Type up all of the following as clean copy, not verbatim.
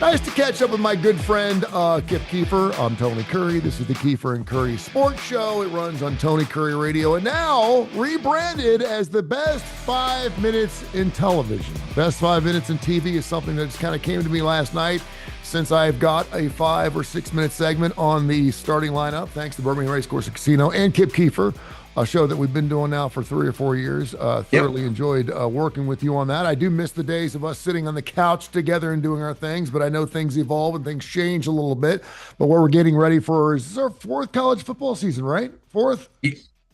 Nice to catch up with my good friend, Kip Keefer. I'm Tony Kurre. This is the Keefer and Kurre Sports Show. It runs on Tony Kurre Radio and now rebranded as the best 5 minutes in television. Best 5 minutes in TV is something that just kind of came to me last night since I've got a 5 or 6 minute segment on the starting lineup, thanks to Birmingham Racecourse and Casino and Kip Keefer, a show that we've been doing now for 3 or 4 years. Thoroughly enjoyed working with you on that. I do miss the days of us sitting on the couch together and doing our things, but I know things evolve and things change a little bit. But what we're getting ready for is our 4th college football season, right? 4th?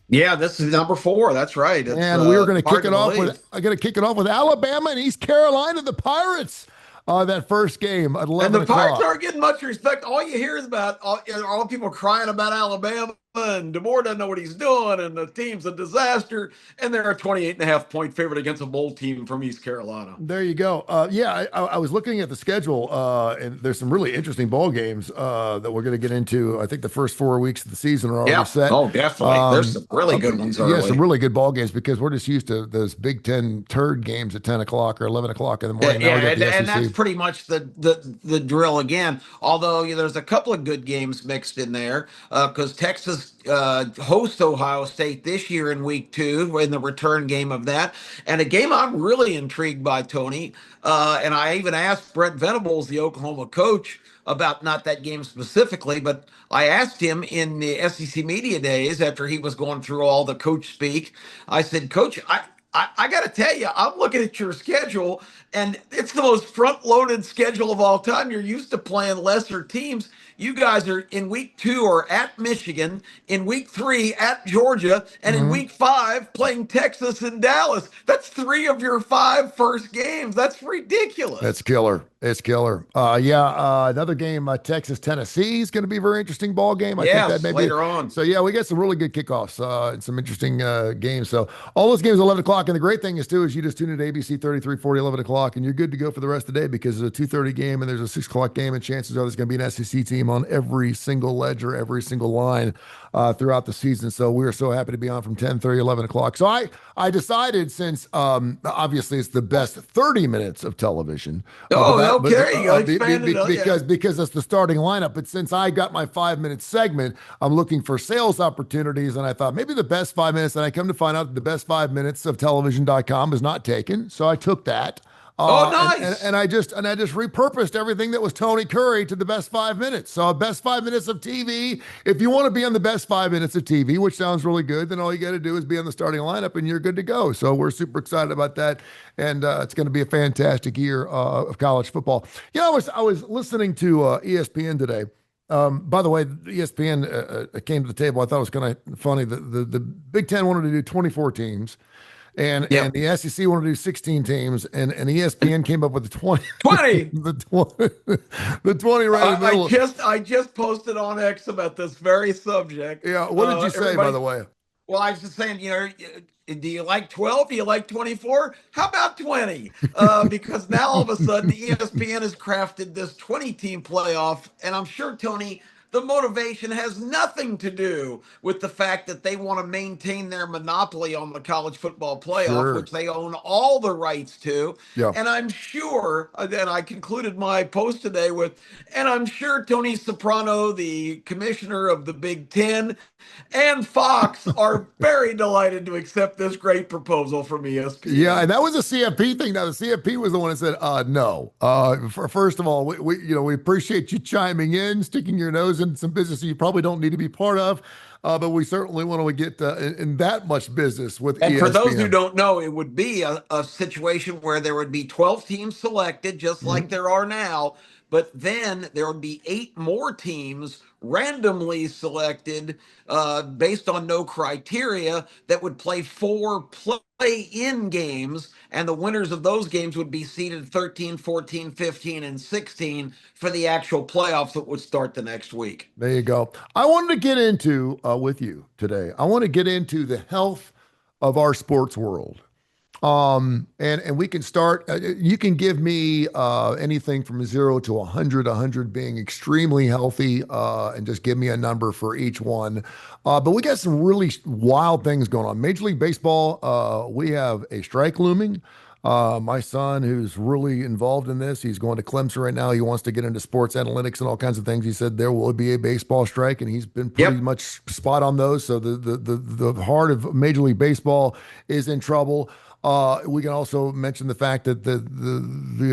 Yeah, this is number 4. That's right. And we were going to kick it off with Alabama and East Carolina, the Pirates. That first game at 11 And the o'clock. Pirates aren't getting much respect. All you hear is about all the people crying about Alabama, and DeBoer doesn't know what he's doing, and the team's a disaster, and they're a 28.5-point favorite against a bowl team from East Carolina. There you go. I was looking at the schedule, and there's some really interesting ball games that we're going to get into. I think the first 4 weeks of the season are already set. Oh, definitely. There's some really good ones early. Yeah, some really good ball games because we're just used to those Big Ten turd games at 10 o'clock or 11 o'clock in the morning. And that's pretty much the drill again. Although there's a couple of good games mixed in there because Texas hosts Ohio State this year in week 2 in the return game of that. And a game I'm really intrigued by, Tony, and I even asked Brent Venables, the Oklahoma coach, about not that game specifically, but I asked him in the SEC media days after he was going through all the coach speak. I said, Coach, I got to tell you, I'm looking at your schedule, and it's the most front-loaded schedule of all time. You're used to playing lesser teams. You guys are in week 2 are at Michigan, in week 3 at Georgia, and in week 5 playing Texas and Dallas. That's 3 of your 5 first games. That's ridiculous. That's killer. It's killer. Another game, Texas Tennessee is going to be a very interesting ball game. I think that may later on. So we got some really good kickoffs and some interesting games. So all those games 11 o'clock. And the great thing is too is you just tune into ABC 33, 40, 11 o'clock, and you're good to go for the rest of the day because there's a 2:30 game and there's a 6 o'clock game, and chances are there's going to be an SEC team on every single ledger, every single line throughout the season. So we're so happy to be on from 10:30, 11 o'clock. So I decided, since obviously it's the best 30 minutes of television. Because that's the starting lineup. But since I got my 5-minute segment, I'm looking for sales opportunities, and I thought maybe the best 5 minutes. And I come to find out that the best 5 minutes of television.com is not taken. So I took that. Nice. And I just repurposed everything that was Tony Kurre to the best 5 minutes. So best 5 minutes of TV. If you want to be on the best 5 minutes of TV, which sounds really good, then all you got to do is be on the starting lineup and you're good to go. So we're super excited about that. And it's going to be a fantastic year of college football. I was listening to ESPN today. By the way, ESPN came to the table. I thought it was kind of funny. The Big Ten wanted to do 24 teams. And the SEC wanted to do 16 teams, and ESPN came up with the 20. 20! the 20 right in the middle. I just posted on X about this very subject. Yeah, what did you say, by the way? Well, I was just saying, do you like 12? Do you like 24? How about 20? Because now all of a sudden ESPN has crafted this 20-team playoff, and I'm sure, Tony, the motivation has nothing to do with the fact that they want to maintain their monopoly on the college football playoff, which they own all the rights to. Yeah. And I'm sure, and I concluded my post today with, and I'm sure Tony Soprano, the commissioner of the Big Ten, and Fox are very delighted to accept this great proposal from ESPN. Yeah, and that was a CFP thing. Now, the CFP was the one that said, no. First of all, we appreciate you chiming in, sticking your nose in some business you probably don't need to be part of, but we certainly want to get in that much business with and ESPN. For those who don't know, it would be a situation where there would be 12 teams selected, just like there are now, but then there would be 8 more teams randomly selected based on no criteria that would play 4 play-in games, and the winners of those games would be seeded 13, 14, 15, and 16 for the actual playoffs that would start the next week. There you go. I wanted to get into, with you today, I want to get into the health of our sports world. And we can start, you can give me anything from 0 to 100 being extremely healthy, and just give me a number for each one. But we got some really wild things going on. Major League Baseball, we have a strike looming. My son, who's really involved in this, he's going to Clemson right now. He wants to get into sports analytics and all kinds of things. He said there will be a baseball strike, and he's been pretty Yep. much spot on those. So the heart of Major League Baseball is in trouble. We can also mention the fact that the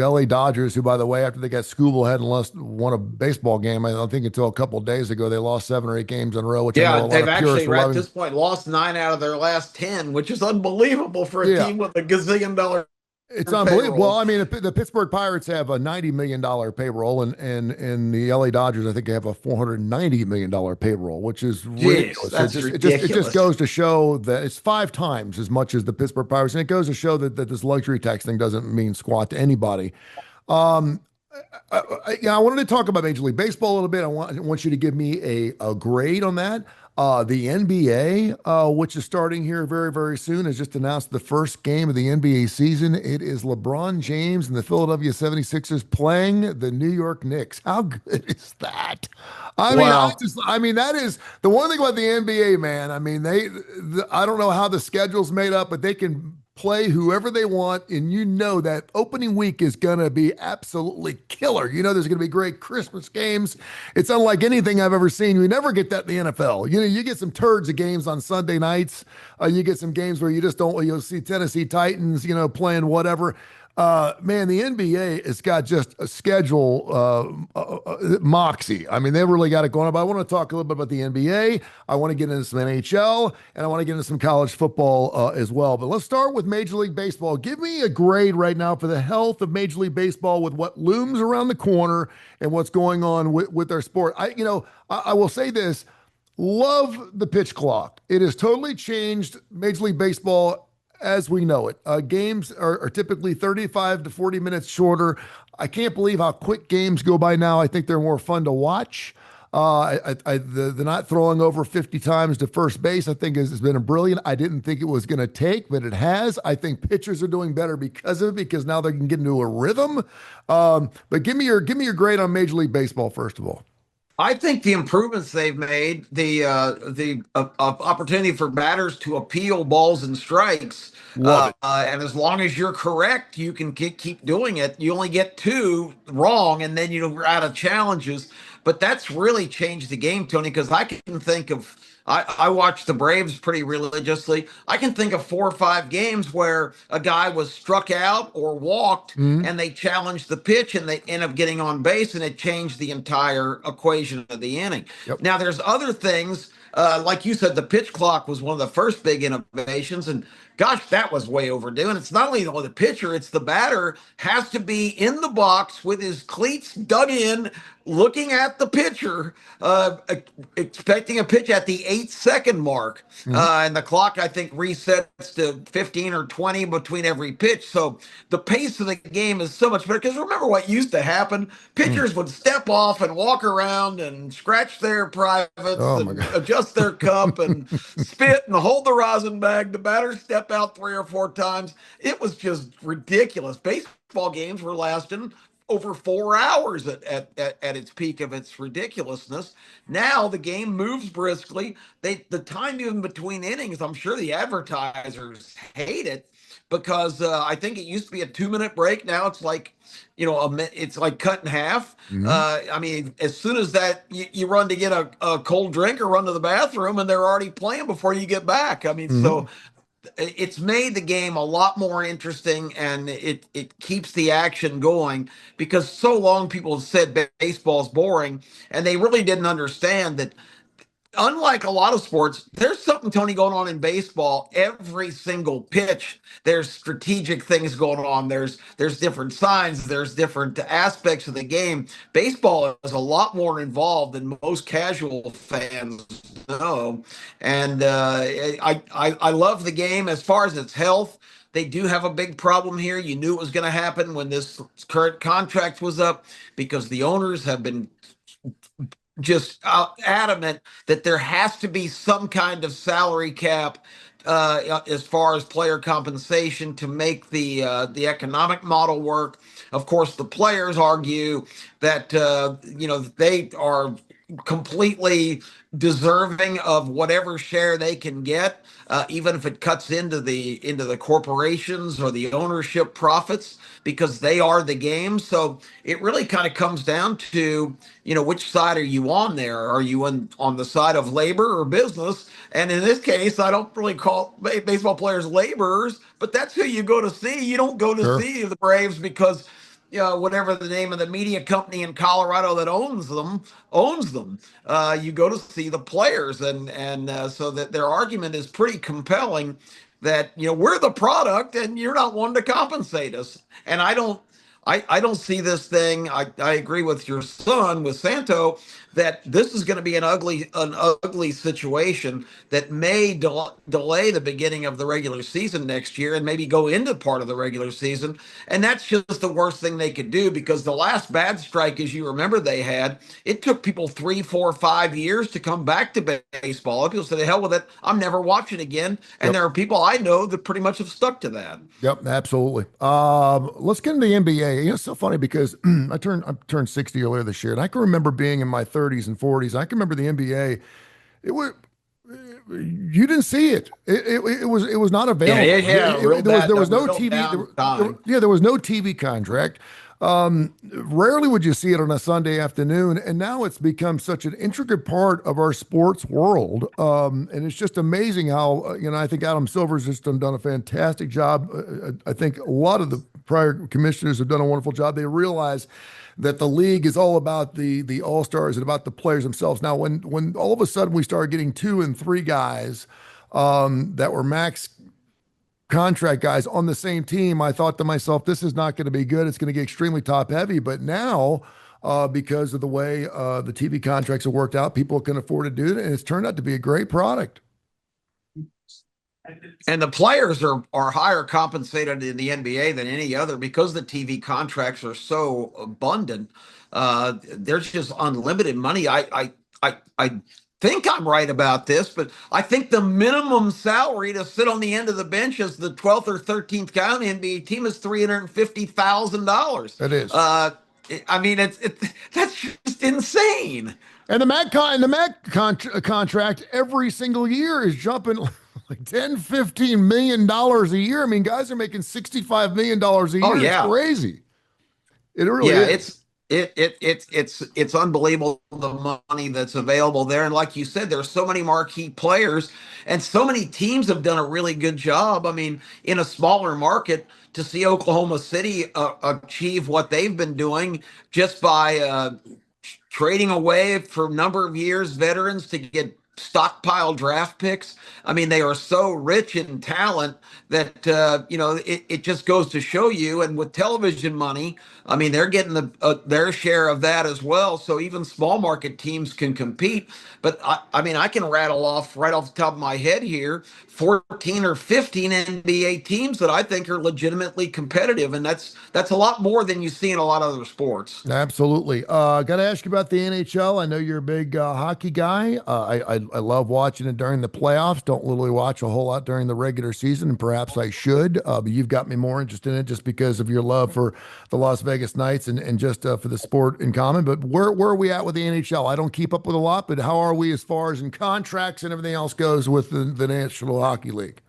LA Dodgers, who by the way, after they got Scooble, hadn't lost won a baseball game. I don't think until a couple of days ago they lost 7 or 8 games in a row, which I know Yeah, a lot they've of purists actually were at loving. this point lost 9 out of their last 10, which is unbelievable for a Yeah, team with a gazillion-dollar it's unbelievable. Well, payroll. I mean, the Pittsburgh Pirates have a $90 million payroll, and the LA Dodgers, I think, have a $490 million payroll, which is Jeez, ridiculous. that's It just ridiculous. goes to show that it's 5 times as much as the Pittsburgh Pirates, and it goes to show that this luxury tax thing doesn't mean squat to anybody. Um, I wanted to talk about Major League Baseball a little bit. I want you to give me a grade on that. The NBA, which is starting here very, very soon, has just announced the first game of the NBA season. It is LeBron James and the Philadelphia 76ers playing the New York Knicks. How good is that? Well, I mean, that is the one thing about the NBA, man. I mean, I don't know how the schedule's made up, but they can play whoever they want, and you know that opening week is going to be absolutely killer. You know there's going to be great Christmas games. It's unlike anything I've ever seen. You never get that in the NFL. You know, you get some turds of games on Sunday nights. You get some games where you just don't. You'll see Tennessee Titans, playing whatever. Man, the NBA has got just a schedule moxie. I mean, they really got it going on. But I want to talk a little bit about the NBA. I want to get into some NHL, and I want to get into some college football as well. But let's start with Major League Baseball. Give me a grade right now for the health of Major League Baseball with what looms around the corner and what's going on with their sport. I will say this. Love the pitch clock. It has totally changed Major League Baseball as we know it. Games are typically 35 to 40 minutes shorter. I can't believe how quick games go by now. I think they're more fun to watch. The not throwing over 50 times to first base, I think has been a brilliant. I didn't think it was going to take, but it has. I think pitchers are doing better because of it, because now they can get into a rhythm. But give me your grade on Major League Baseball first of all. I think the improvements they've made, the opportunity for batters to appeal balls and strikes, Love it. and as long as you're correct, you can keep doing it. You only get two wrong, and then you're out of challenges. But that's really changed the game, Tony, because I can think of. I watch the Braves pretty religiously. I can think of 4 or 5 games where a guy was struck out or walked Mhm. and they challenged the pitch and they end up getting on base and it changed the entire equation of the inning. Yep. Now, there's other things. Like you said, the pitch clock was one of the first big innovations. And gosh, that was way overdue. And it's not only the pitcher, it's the batter has to be in the box with his cleats dug in, looking at the pitcher, expecting a pitch at the 8 second mark. Mhm. And the clock, I think, resets to 15 or 20 between every pitch. So the pace of the game is so much better. Because remember what used to happen? Mhm. Pitchers would step off and walk around and scratch their privates Oh my and God. adjust their cup and spit and hold the rosin bag. The batters step out 3 or 4 times. It was just ridiculous. Baseball games were lasting over 4 hours at its peak of its ridiculousness. Now the game moves briskly. The time even between innings, I'm sure the advertisers hate it because I think it used to be a 2 minute break. Now it's like, it's like cut in half. Mhm. I mean, as soon as that you run to get a cold drink or run to the bathroom, and they're already playing before you get back. I mean, Mhm. so it's made the game a lot more interesting and it keeps the action going because so long people have said baseball's boring and they really didn't understand that unlike a lot of sports, there's something, Tony, going on in baseball every single pitch. There's strategic things going on. There's different signs. There's different aspects of the game. Baseball is a lot more involved than most casual fans know. And I love the game as far as its health. They do have a big problem here. You knew it was going to happen when this current contract was up because the owners have been just adamant that there has to be some kind of salary cap as far as player compensation to make the economic model work. Of course, the players argue that they are completely deserving of whatever share they can get, even if it cuts into the corporations or the ownership profits, because they are the game. So it really kind of comes down to, which side are you on there? Are you on the side of labor or business? And in this case, I don't really call baseball players laborers, but that's who you go to see. You don't go to Sure. see the Braves because whatever the name of the media company in Colorado that owns them. You go to see the players, and so that their argument is pretty compelling. That we're the product, and you're not one to compensate us. And I don't see this thing. I agree with your son with Santo that this is going to be an ugly situation that may delay the beginning of the regular season next year and maybe go into part of the regular season. And that's just the worst thing they could do, because the last bad strike, as you remember, they had, it took people 3, 4, 5 years to come back to baseball. People say, the hell with it, I'm never watching again. And Yep. there are people I know that pretty much have stuck to that. Yep, absolutely. Let's get into the NBA. It's so funny because I turned 60 earlier this year, and I can remember being in my 30s and 40s. I can remember the NBA. It was you didn't see it. It was not Yeah, available. it had a real There bad, a was no real TV. down time. Yeah, there was no TV contract. Rarely would you see it on a Sunday afternoon, and now it's become such an intricate part of our sports world. And it's just amazing how I think Adam Silver's just done a fantastic job. I think a lot of the prior commissioners have done a wonderful job. They realize that the league is all about the all stars and about the players themselves. Now, when all of a sudden we started getting 2 and 3 guys that were max contract guys on the same team, I thought to myself, this is not going to be good. It's going to get extremely top heavy. But now, because of the way the TV contracts have worked out, people can afford to do it, and it's turned out to be a great product. And the players are higher compensated in the NBA than any other because the TV contracts are so abundant. There's just unlimited money. I think I'm right about this, but I think the minimum salary to sit on the end of the bench as the 12th or 13th guy on the NBA team is $350,000. It is. I mean, that's just insane. And the Mac contract every single year is jumping like 10, $15 million a year. I mean, guys are making $65 million a Oh year. It's yeah. crazy. It really Yeah, is. it's unbelievable the money that's available there. And like you said, there's so many marquee players, and so many teams have done a really good job. I mean, in a smaller market, to see Oklahoma City achieve what they've been doing just by trading away for a number of years veterans to get stockpile draft picks. I mean, they are so rich in talent that it just goes to show you. And with television money, I mean, they're getting their share of that as well. So even small market teams can compete. But I mean, I can rattle off right off the top of my head here 14 or 15 NBA teams that I think are legitimately competitive, and that's a lot more than you see in a lot of other sports. Absolutely. Got to ask you about the NHL. I know you're a big hockey guy. I love watching it during the playoffs. Don't literally watch a whole lot during the regular season, and perhaps I should. But you've got me more interested in it just because of your love for the Las Vegas Knights and just for the sport in common. But where are we at with the NHL? I don't keep up with a lot, but how are we as far as in contracts and everything else goes with the National Hockey League?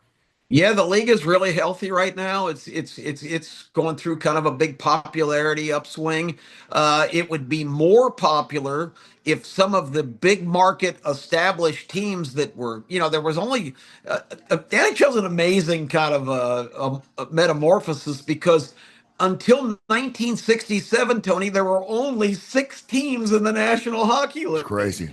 Yeah, the league is really healthy right now. It's going through kind of a big popularity upswing. It would be more popular if some of the big market established teams that were, there was only the NHL is an amazing kind of a metamorphosis, because until 1967, Tony, there were only 6 teams in the National Hockey It's League. crazy.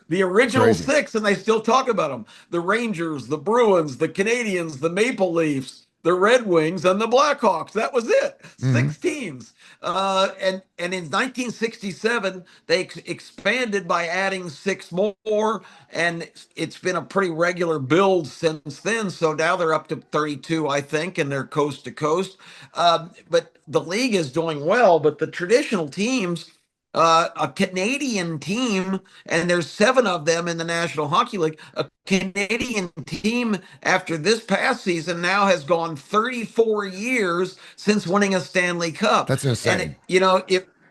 The It's original crazy. 6, and they still talk about them: the Rangers, the Bruins, the Canadians, the Maple Leafs, the Red Wings, and the Blackhawks. That was it. Hmm. 6 teams. And in 1967, they expanded by adding 6 more, and it's been a pretty regular build since then. So now they're up to 32, I think, and they're coast to coast. But the league is doing well, but the traditional teams a Canadian team, and there's seven of them in the National Hockey League. A Canadian team after this past season now has gone 34 years since winning a Stanley Cup. That's And insane.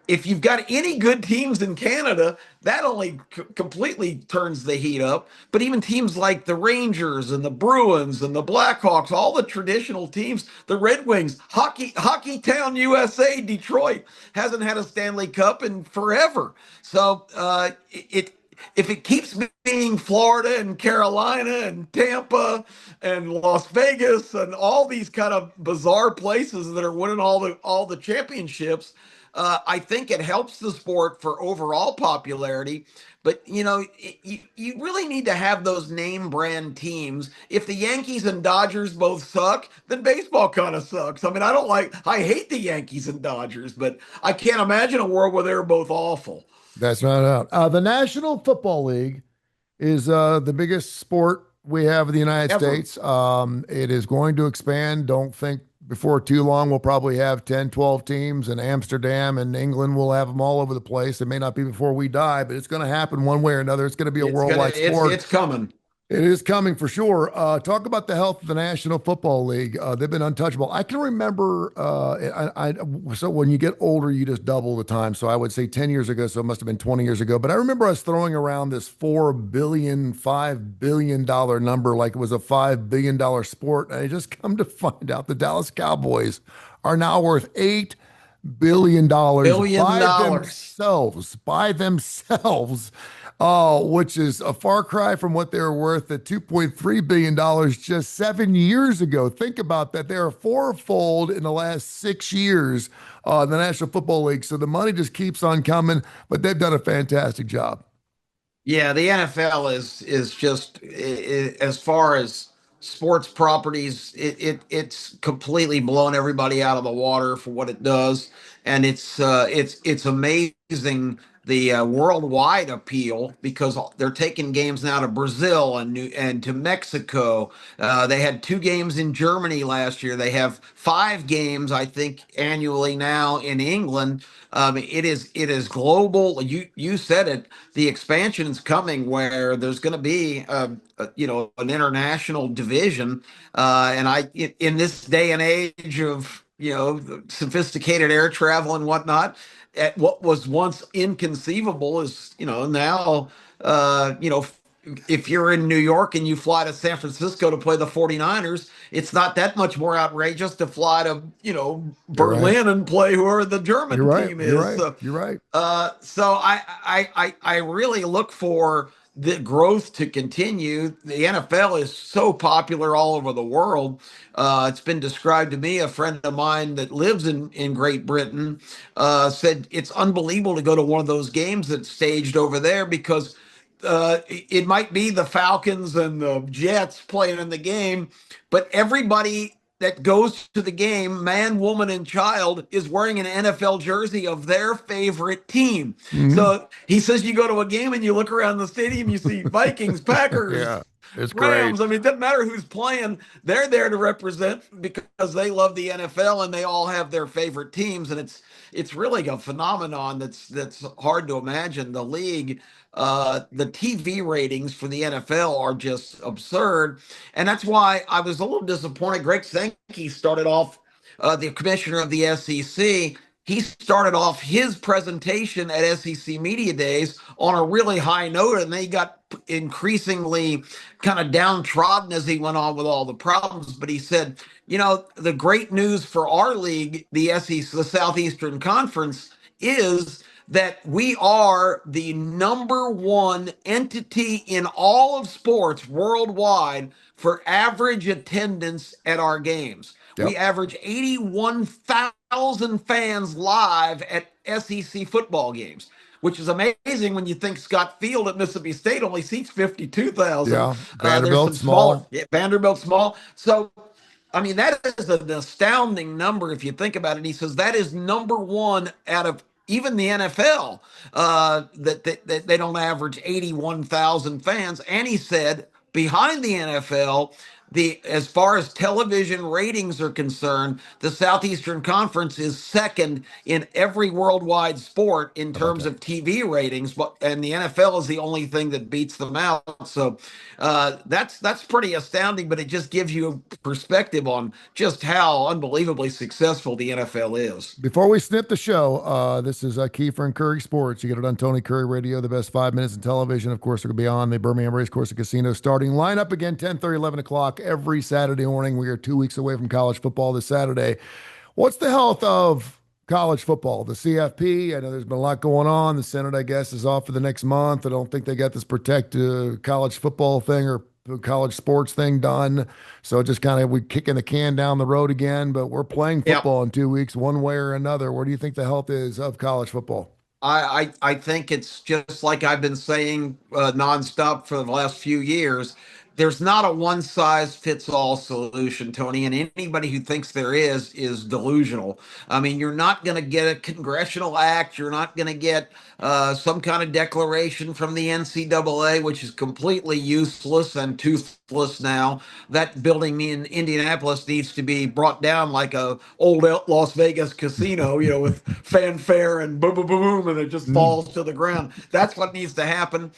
if you've got any good teams in Canada, that only completely turns the heat up. But even teams like the Rangers and the Bruins and the Blackhawks, all the traditional teams, the Red Wings, Hockey Town USA, Detroit hasn't had a Stanley Cup in forever. So it if it keeps being Florida and Carolina and Tampa and Las Vegas and all these kind of bizarre places that are winning all the championships, I think it helps the sport for overall popularity. But you really need to have those name brand teams. If the Yankees and Dodgers both suck, then baseball kind of sucks. I mean, I hate the Yankees and Dodgers, but I can't imagine a world where they're both awful. That's not out. The National Football League is the biggest sport we have in the United Ever. States. It is going to expand. Don't think before too long we'll probably have 10, 12 teams, and Amsterdam and England will have them all over the place. It may not be before we die, but it's going to happen one way or another. It's going to be a worldwide sport. It's coming. It is coming for sure. Talk about the health of the National Football League. They've been untouchable. I can remember. So when you get older, you just double the time. So I would say 10 years ago. So it must have been 20 years ago. But I remember us throwing around this $5 billion number like it was a $5 billion sport. And I just come to find out the Dallas Cowboys are now worth $8 billion $1 billion. by themselves. Oh, which is a far cry from what they were worth at $2.3 billion just 7 years ago. Think about that. They are fourfold in the last 6 years in the National Football League. So the money just keeps on coming, but they've done a fantastic job. Yeah, the NFL is just as far as sports properties, it's completely blown everybody out of the water for what it does, and it's amazing the worldwide appeal because they're taking games now to Brazil and to Mexico. They had two games in Germany last year. They have five games, I think, annually now in England. It is global. You said it. The expansion is coming where there's going to be an international division. And in this day and age of sophisticated air travel and whatnot, at what was once inconceivable is now if you're in New York and you fly to San Francisco to play the 49ers, it's not that much more outrageous to fly to, You're right. Berlin and play whoever the You're German right. team You're is. right. You're right. So I really look for the growth to continue. The NFL is so popular all over the world. It's been described to me. A friend of mine that lives in Great Britain said it's unbelievable to go to one of those games that's staged over there because it might be the Falcons and the Jets playing in the game, but everybody that goes to the game, man, woman, and child, is wearing an NFL jersey of their favorite team. Mhm. So he says you go to a game and you look around the stadium, you see Vikings, Yeah, Packers, it's great. Rams. I mean, it doesn't matter who's playing. They're there to represent because they love the NFL and they all have their favorite teams. And it's really a phenomenon that's hard to imagine. The league, the TV ratings for the NFL are just absurd, and that's why I was a little disappointed. Greg Sankey started off, the commissioner of the SEC. He started off his presentation at SEC Media Days on a really high note, and they got increasingly kind of downtrodden as he went on with all the problems. But he said, the great news for our league, the SEC, the Southeastern Conference, is that we are the number one entity in all of sports worldwide for average attendance at our games. We Yep. average 81,000 fans live at SEC football games, which is amazing when you think Scott Field at Mississippi State only seats 52,000. Yeah. There's Vanderbilt, some smaller, small. yeah, Vanderbilt small. So I mean, that is an astounding number if you think about it. He says that is number one out of even the NFL, that they don't average 81,000 fans. And he said behind the NFL, the as far as television ratings are concerned, the Southeastern Conference is second in every worldwide sport in How about terms that? of TV ratings, but and the NFL is the only thing that beats them out. So that's pretty astounding, but it just gives you a perspective on just how unbelievably successful the NFL is. Before we snip the show, this is Keefer and Kurre Sports. You get it on Tony Curry Radio, the best 5 minutes in television. Of course, it'll be on the Birmingham Race Course and Casino starting lineup again, 10:30, 11 o'clock every Saturday morning. We are 2 weeks away from college football this Saturday. What's the health of college football? The CFP, I know there's been a lot going on. The Senate, I guess, is off for the next month. I don't think they got this protect college football thing or college sports thing done. So just kind of we kicking the can down the road again, but we're playing Yeah. football in 2 weeks, one way or another. Where do you think the health is of college football? I think it's just like I've been saying nonstop for the last few years. There's not a one size fits all solution, Tony, and anybody who thinks there is delusional. I mean, you're not going to get a congressional act. You're not going to get some kind of declaration from the NCAA, which is completely useless and toothless now. That building in Indianapolis needs to be brought down like a old Las Vegas casino, with fanfare and boom, boom, boom, boom, and it just Mm. falls to the ground. That's what needs to happen.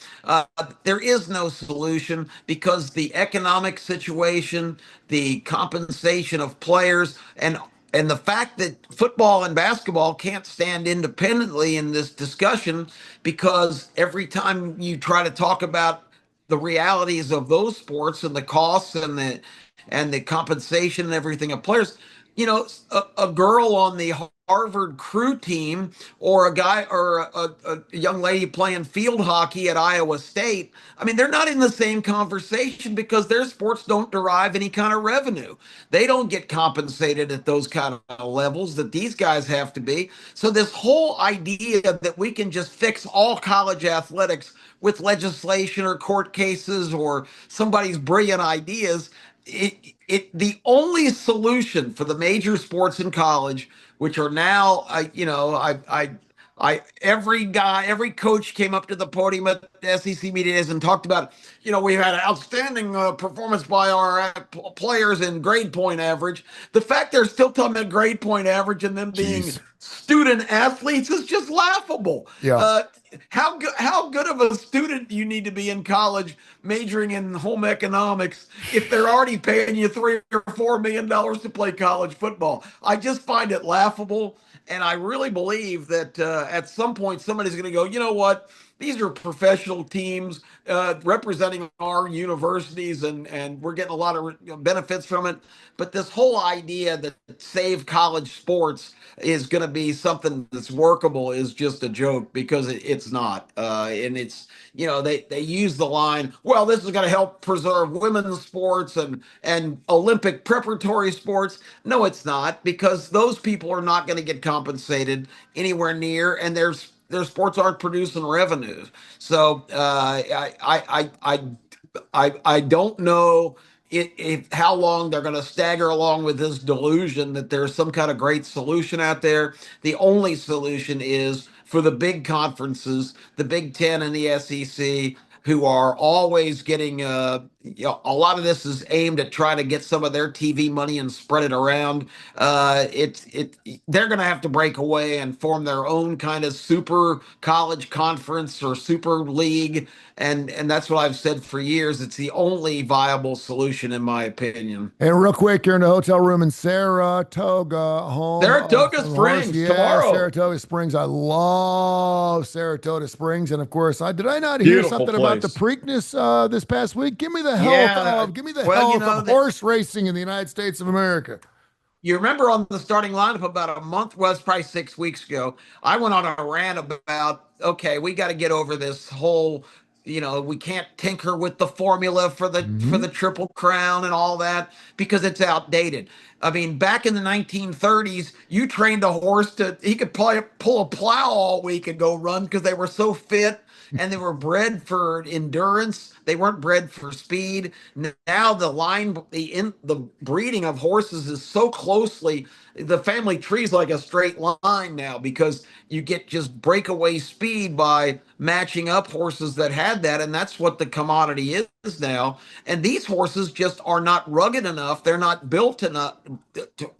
There is no solution because the economic situation, the compensation of players, and the fact that football and basketball can't stand independently in this discussion because every time you try to talk about the realities of those sports and the costs and the compensation and everything of players, a girl on the Harvard crew team or a guy or a young lady playing field hockey at Iowa State, I mean, they're not in the same conversation because their sports don't derive any kind of revenue. They don't get compensated at those kind of levels that these guys have to be. So this whole idea that we can just fix all college athletics with legislation or court cases or somebody's brilliant ideas, the only solution for the major sports in college, which are now, every coach came up to the podium at SEC media days and talked about, we had an outstanding performance by our players in grade point average. The fact they're still talking about grade point average and them being Jeez. student athletes is just laughable. Yeah. How good of a student do you need to be in college majoring in home economics if they're already paying you $3 or $4 million to play college football? I just find it laughable, and I really believe that at some point somebody's going to go, you know what? These are professional teams representing our universities, and we're getting a lot of benefits from it. But this whole idea that save college sports is going to be something that's workable is just a joke because it's not. And it's, they use the line, well, this is going to help preserve women's sports and Olympic preparatory sports. No, it's not, because those people are not going to get compensated anywhere near, and their sports aren't producing revenues. So I don't know how long they're going to stagger along with this delusion that there's some kind of great solution out there. The only solution is for the big conferences, the Big Ten and the SEC, who are always getting a lot of this is aimed at trying to get some of their TV money and spread it around. They're going to have to break away and form their own kind of super college conference or super league, and that's what I've said for years. It's the only viable solution, in my opinion. And real quick, you're in a hotel room in Saratoga, home of Saratoga the horse. Springs Yeah, tomorrow. Saratoga Springs. I love Saratoga Springs. And of course, did I not hear Beautiful something about the place. Preakness this past week? Yeah. Give me the Well, health of that horse racing in the United States of America. you remember on the starting lineup about a month, well, it's probably 6 weeks ago, I went on a rant about, okay, we got to get over this whole, we can't tinker with the formula for the for Hmm. the Triple Crown and all that because it's outdated. I mean, back in the 1930s, you trained a horse to he could pull a plow all week and go run because they were so fit. and they were bred for endurance. They weren't bred for speed. Now the breeding of horses is so closely, the family tree's like a straight line now, because you get just breakaway speed by matching up horses that had that, and that's what the commodity is now. And these horses just are not rugged enough. They're not built enough,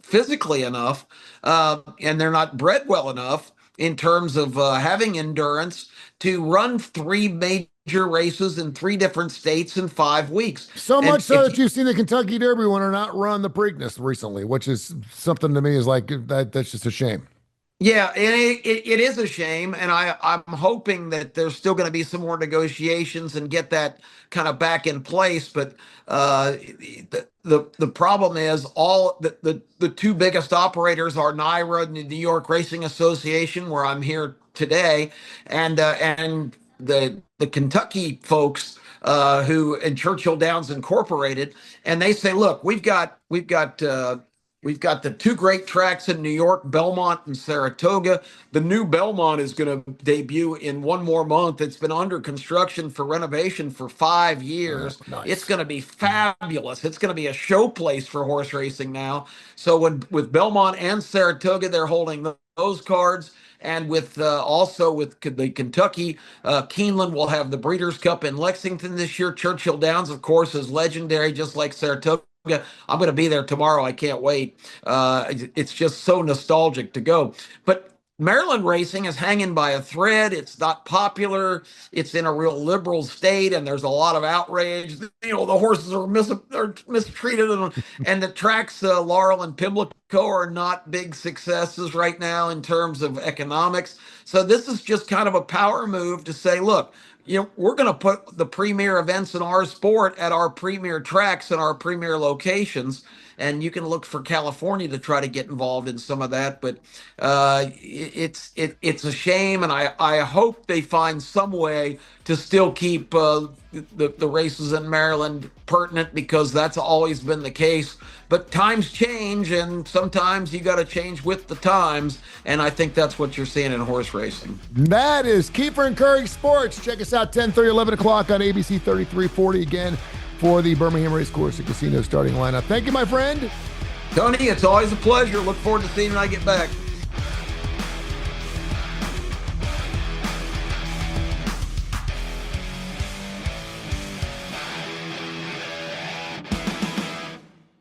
physically enough, and they're not bred well enough in terms of having endurance to run three major races in three different states in 5 weeks. So And much so that you've seen the Kentucky Derby winner not run the Preakness recently, which is something to me is like that's just a shame. yeah, and it is a shame, and I'm hoping that there's still going to be some more negotiations and get that kind of back in place. But the problem is the two biggest operators are NYRA and the New York Racing Association, where I'm here today, and the Kentucky folks, who and Churchill Downs Incorporated, and they say, look, we've got the two great tracks in New York, Belmont and Saratoga. The new Belmont is going to debut in one more month. It's been under construction for renovation for 5 years. Nice. It's going to be fabulous. It's going to be a show place for horse racing now. So with Belmont and Saratoga, they're holding those cards. And with also with the Kentucky, Keeneland will have the Breeders' Cup in Lexington this year. Churchill Downs, of course, is legendary, just like Saratoga. I'm going to be there tomorrow. I can't wait. It's just so nostalgic to go. But Maryland racing is hanging by a thread. It's not popular. It's in a real liberal state, and there's a lot of outrage. The horses are mistreated, and the tracks, Laurel and Pimlico, are not big successes right now in terms of economics. So this is just kind of a power move to say, look, we're going to put the premier events in our sport at our premier tracks and our premier locations. And you can look for California to try to get involved in some of that. But it's a shame. And I hope they find some way to still keep the races in Maryland pertinent, because that's always been the case. But times change, and sometimes you got to change with the times. And I think that's what you're seeing in horse racing. That is Keefer and Kurre Sports. Check us out 10:30, 11 o'clock on ABC 3340 again for the Birmingham Racecourse and Casino starting lineup. Thank you, my friend. Tony, it's always a pleasure. Look forward to seeing you when I get back.